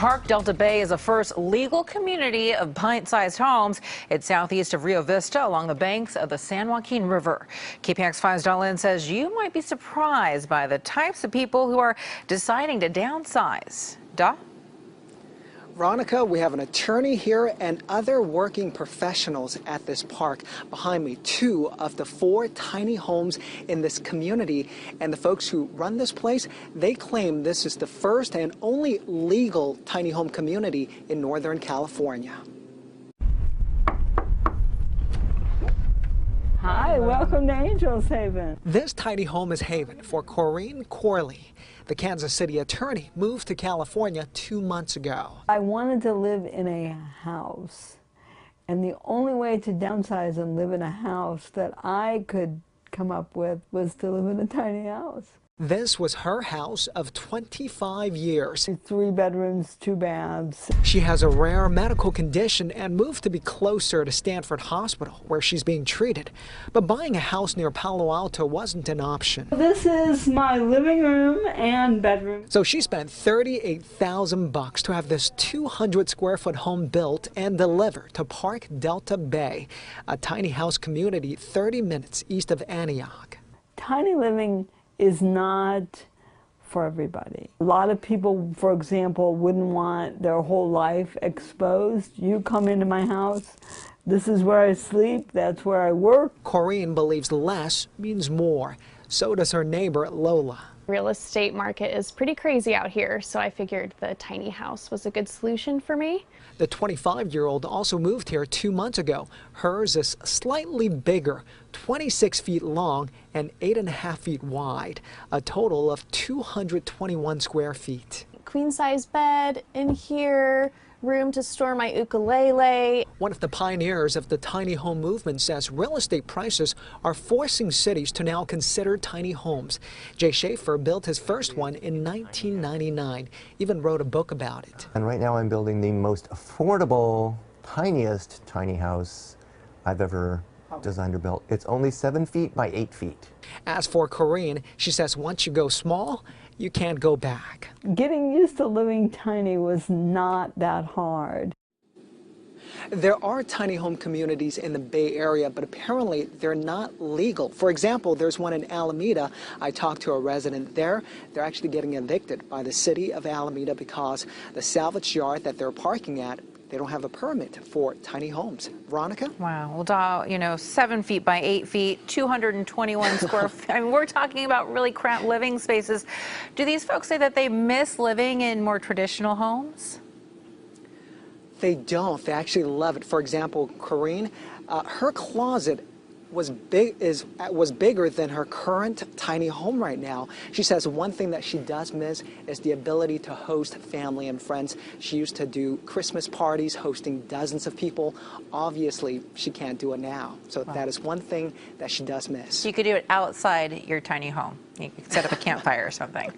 Park Delta Bay is the first legal community of pint-sized homes. It's southeast of Rio Vista along the banks of the San Joaquin River. KPIX5's Dahlin says you might be surprised by the types of people who are deciding to downsize. Dah? Veronica, we have an attorney here and other working professionals at this park. Behind me, 2 of the 4 tiny homes in this community. And the folks who run this place, they claim this is the first and only legal tiny home community in Northern California. Hi, welcome to Angels Haven. This tiny home is Haven for Corinne Corley. The Kansas City attorney moved to California 2 months ago. I wanted to live in a house, and the only way to downsize and live in a house that I could come up with was to live in a tiny house. This was her house of 25 years. 3 bedrooms, 2 baths. She has a rare medical condition and moved to be closer to Stanford Hospital, where she's being treated. But buying a house near Palo Alto wasn't an option. This is my living room and bedroom. So she spent $38,000 to have this 200-square-foot home built and delivered to Park Delta Bay, a tiny house community 30 minutes east of Antioch. Tiny living is not for everybody. A lot of people, for example, wouldn't want their whole life exposed. You come into my house, this is where I sleep, that's where I work. Corinne believes less means more. So does her neighbor, Lola. Real estate market is pretty crazy out here, so I figured the tiny house was a good solution for me. The 25-year-old also moved here 2 months ago. Hers is slightly bigger, 26 feet long and 8.5 feet wide, a total of 221 square feet. Queen-size bed in here, room to store my ukulele. One of the pioneers of the tiny home movement says real estate prices are forcing cities to now consider tiny homes. Jay Schaefer built his first one in 1999, even wrote a book about it. And right now I'm building the most affordable, tiniest tiny house I've ever designed or built. It's only 7 feet by 8 feet. As for Corinne, she says once you go small, you can't go back. Getting used to living tiny was not that hard. There are tiny home communities in the Bay Area, but apparently they're not legal. For example, there's one in Alameda. I talked to a resident there. They're actually getting evicted by the city of Alameda because the salvage yard that they're parking at, they don't have a permit for tiny homes. Veronica? Wow. Well, 7 feet by 8 feet, 221 square feet. I mean, we're talking about really cramped living spaces. Do these folks say that they miss living in more traditional homes? They don't. They actually love it. For example, Corinne, her closet was bigger than her current tiny home right now. She says one thing that she does miss is the ability to host family and friends. She used to do Christmas parties, hosting dozens of people. Obviously, she can't do it now. So that is one thing that she does miss. You could do it outside your tiny home. You could set up a campfire or something.